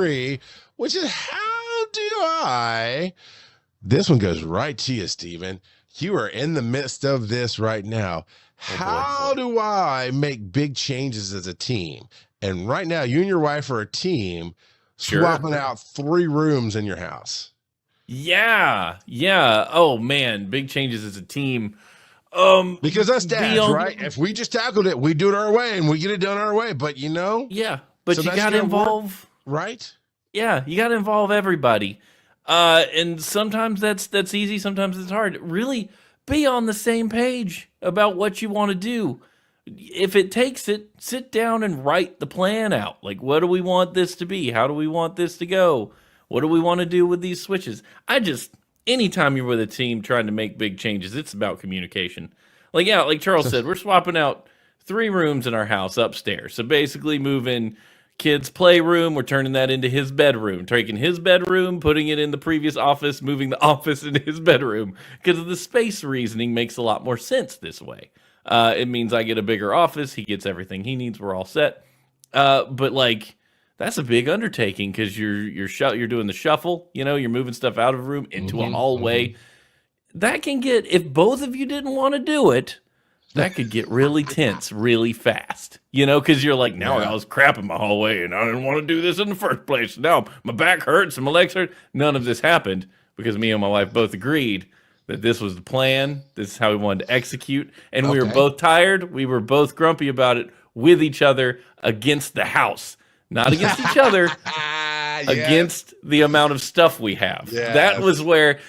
3, which is this one goes right to you, Stephen. You are in the midst of this right now. How do I make big changes as a team? And right now, you and your wife are a team swapping out 3 rooms in your house. Yeah. Oh man, big changes as a team. Because us dads, right? If we just tackled it, we do it our way and we get it done our way. But but you got to involve, right? Yeah, you got to involve everybody. And sometimes that's easy, sometimes it's hard. Really be on the same page about what you want to do. If it takes it, sit down and write the plan out. Like, what do we want this to be? How do we want this to go? What do we want to do with these switches? Anytime you're with a team trying to make big changes, it's about communication. Like Charles said, we're swapping out 3 rooms in our house upstairs. So basically moving kids' playroom, we're turning that into his bedroom, taking his bedroom, putting it in the previous office, moving the office into his bedroom. Because the space reasoning makes a lot more sense this way. It means I get a bigger office, he gets everything he needs, we're all set. But that's a big undertaking because you're doing the shuffle, you're moving stuff out of a room into a hallway. That can get, if both of you didn't want to do it, that could get really tense really fast, because you're like, now I was crap in my hallway and I didn't want to do this in the first place. Now my back hurts and my legs hurt. None of this happened because me and my wife both agreed that this was the plan. This is how we wanted to execute. And we were both tired. We were both grumpy about it with each other against the house. Not against each other, against the amount of stuff we have. Yes. That was where,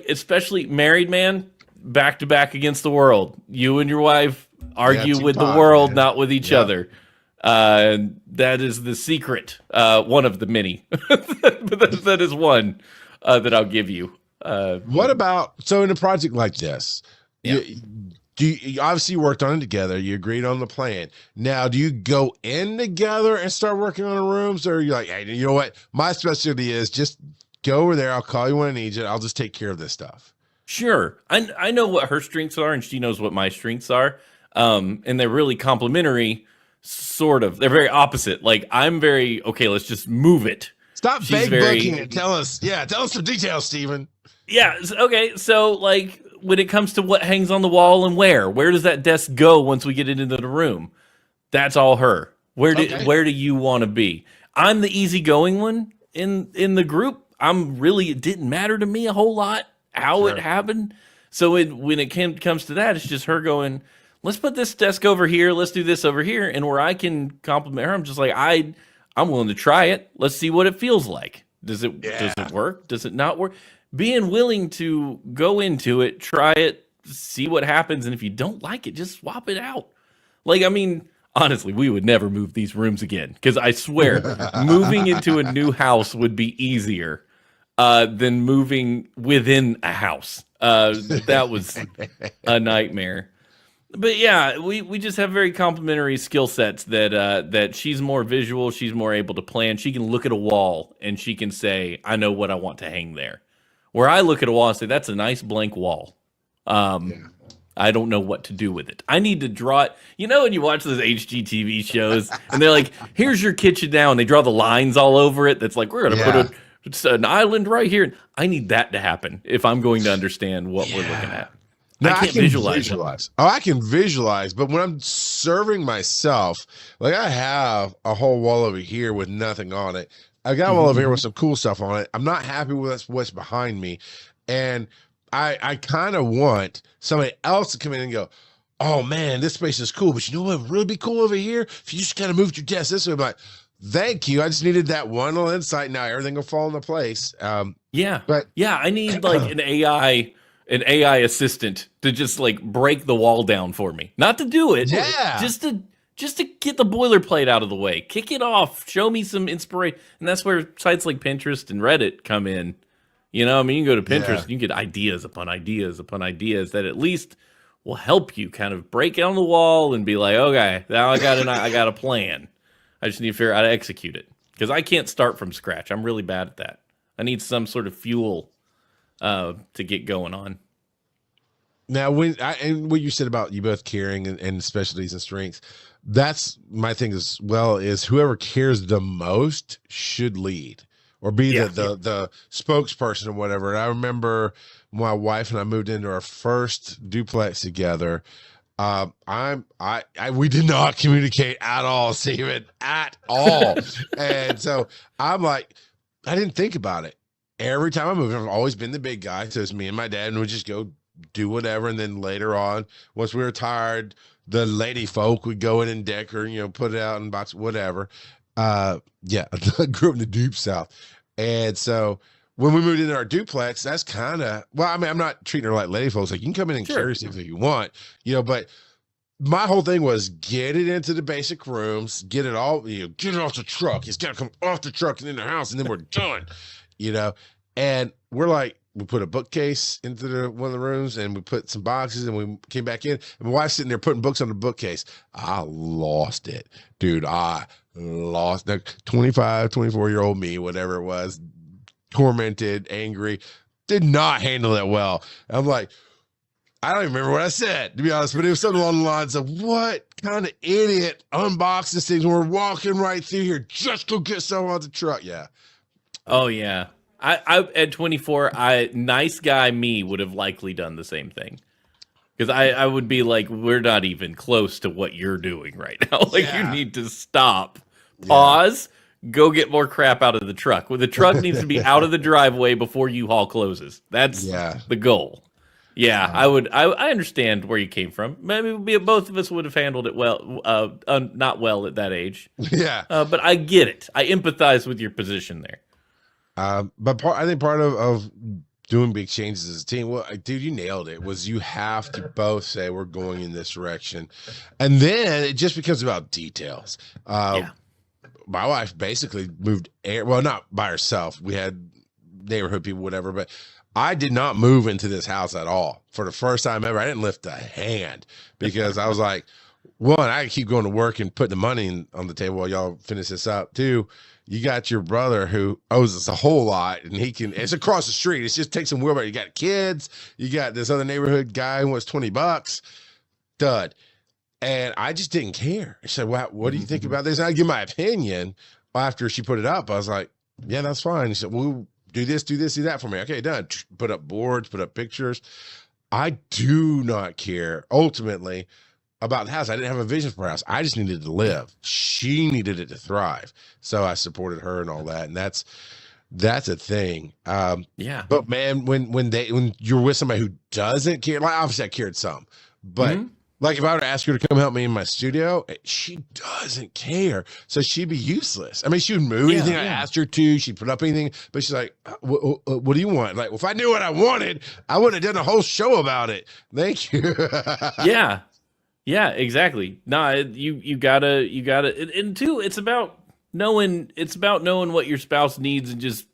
especially married man, back to back against the world. You and your wife argue with the world, not with each other. That is the secret, one of the many. But that is one that I'll give you. What about, in a project like this, you obviously worked on it together. You agreed on the plan. Now, do you go in together and start working on the rooms, or are you like, hey, you know what? My specialty is just go over there. I'll call you when I need you. I'll just take care of this stuff. Sure. I know what her strengths are, and she knows what my strengths are. And they're really complementary, sort of. They're very opposite. Like, I'm very, okay, let's just move it. Stop fake booking it. Tell us some details, Stephen. Yeah. Okay. So, when it comes to what hangs on the wall and where does that desk go once we get it into the room? That's all her. Where do you want to be? I'm the easygoing one in the group. It didn't matter to me a whole lot how it happened. So when it comes to that, it's just her going, let's put this desk over here. Let's do this over here. And where I can compliment her, I'm just like, I'm willing to try it. Let's see what it feels like. Does it work? Does it not work? Being willing to go into it, try it, see what happens, and if you don't like it, just swap it out. Honestly, we would never move these rooms again, because I swear, moving into a new house would be easier than moving within a house. That was a nightmare. But yeah, we just have very complementary skill sets that she's more visual, she's more able to plan. She can look at a wall and she can say, I know what I want to hang there. Where I look at a wall and say, that's a nice blank wall. I don't know what to do with it. I need to draw it. When you watch those HGTV shows and they're like, here's your kitchen now, and they draw the lines all over it. That's like, we're going to put an island right here. I need that to happen if I'm going to understand what we're looking at. Now, I can visualize. Oh, I can visualize. But when I'm serving myself, I have a whole wall over here with nothing on it. I got a wall over here with some cool stuff on it. I'm not happy with what's behind me. And I kind of want somebody else to come in and go, oh, man, this space is cool. But you know what would really be cool over here? If you just kind of moved your desk this way, I'm like, thank you. I just needed that one little insight. Now everything will fall into place. I need an AI assistant to just break the wall down for me. Not to do it. Yeah. Just to get the boilerplate out of the way. Kick it off. Show me some inspiration. And that's where sites like Pinterest and Reddit come in. You can go to Pinterest and you can get ideas upon ideas upon ideas that at least will help you kind of break it on the wall and be like, okay, now I got a plan. I just need to figure out how to execute it. Because I can't start from scratch. I'm really bad at that. I need some sort of fuel to get going on. Now, and what you said about you both caring and specialties and strengths, that's my thing as well. Is whoever cares the most should lead or be Yeah. the spokesperson or whatever. And I remember my wife and I moved into our first duplex together. We did not communicate at all, Steven, at all. And so I'm like, I didn't think about it. Every time I moved, I've always been the big guy. So it's me and my dad, and we just go do whatever. And then later on, once we were tired, the lady folk would go in and decor, put it out in box, whatever. Yeah, I grew up in the deep South. And so when we moved into our duplex, that's kind of, well, I mean, I'm not treating her like lady folks. Like, you can come in and carry stuff if you want, but my whole thing was get it into the basic rooms, get it all, get it off the truck. It's got to come off the truck and in the house, and then we're done, and we're like, we put a bookcase into one of the rooms, and we put some boxes, and we came back in, and my wife's sitting there putting books on the bookcase. I lost it, dude. I lost that 25, 24-year-old me, whatever it was, tormented, angry, did not handle it well. I'm like, I don't even remember what I said, to be honest, but it was something along the lines of, what kind of idiot unboxes things when we're walking right through here? Just go get some on the truck. Yeah. Oh yeah. I at 24, nice guy me would have likely done the same thing. Because I would be like, we're not even close to what you're doing right now. Like, you need to stop, pause, go get more crap out of the truck. Well, the truck needs to be out of the driveway before U-Haul closes. That's the goal. Yeah, I understand where you came from. Maybe both of us would have handled it well, not well at that age. Yeah. But I get it. I empathize with your position there. But I think part of doing big changes as a team, well, dude, you nailed it, was you have to both say we're going in this direction. And then it just becomes about details. My wife basically moved, not by herself. We had neighborhood people, whatever, but I did not move into this house at all. For the first time ever, I didn't lift a hand because I was like, one, I keep going to work and putting the money on the table while y'all finish this up. Two, you got your brother who owes us a whole lot, and it's across the street. It's just take some wheelbarrow. You got kids. You got this other neighborhood guy who wants $20. Dud. And I just didn't care. I said, well, what do you think about this? And I give my opinion after she put it up. I was like, yeah, that's fine. He said, well, do this, do that for me. Okay, done. Put up boards, put up pictures. I do not care ultimately about the house. I didn't have a vision for her house. I just needed to live. She needed it to thrive. So I supported her and all that. And that's a thing. But man, when you're with somebody who doesn't care, like obviously I cared some, but like if I were to ask her to come help me in my studio, she doesn't care. So she'd be useless. I mean, she would move anything I asked her to. She'd put up anything, but she's like, what do you want? Like, well, if I knew what I wanted, I wouldn't have done a whole show about it. Thank you. Yeah, exactly. No, you gotta, and two, it's about knowing what your spouse needs and just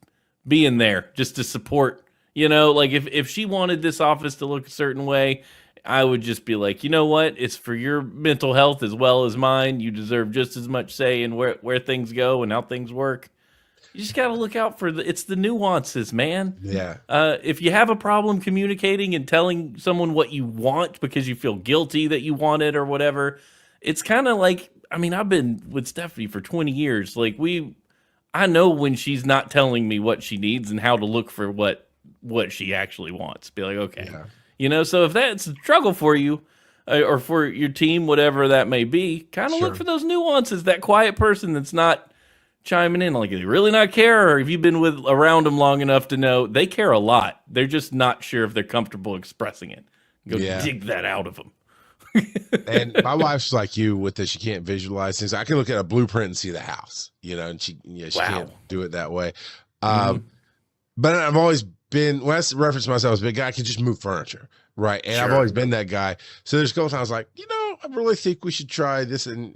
being there, just to support. Like if she wanted this office to look a certain way, I would just be like, you know what? It's for your mental health as well as mine. You deserve just as much say in where things go and how things work. You just got to look out for it's the nuances, man. Yeah. If you have a problem communicating and telling someone what you want because you feel guilty that you want it or whatever, it's kind of like, I mean, I've been with Stephanie for 20 years. Like I know when she's not telling me what she needs and how to look for what she actually wants. Be like, okay, so if that's a struggle for you or for your team, whatever that may be, kind of look for those nuances, that quiet person that's not chiming in, like, do they really not care? Or have you been around them long enough to know they care a lot? They're just not sure if they're comfortable expressing it. Go dig that out of them. And my wife's like you with this. She can't visualize things. I can look at a blueprint and see the house, and she can't do it that way. But I've always been, when I reference myself as a big guy, I can just move furniture. Right. And I've always been that guy. So there's a couple times I was like, I really think we should try this. And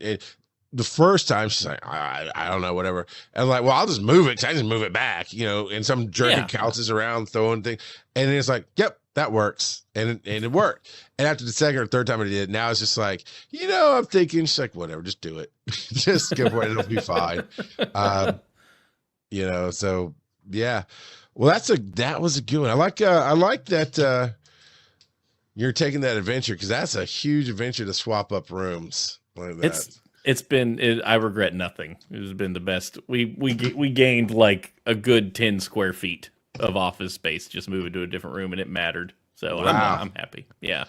the first time she's like, I don't know, whatever. And I'm like, well, I'll just move it because I just move it back, and some jerking couches around, throwing things. And it's like, yep, that works. And it worked. And after the second or third time I did, now it's just like, I'm thinking, she's like, whatever, just do it. Just go for it. It'll be fine. So yeah. Well, that was a good one. I like that. you're taking that adventure, because that's a huge adventure to swap up rooms like that. I regret nothing. It has been the best. We gained like a good 10 square feet of office space just moving to a different room, and it mattered. So Wow. I'm happy. Yeah.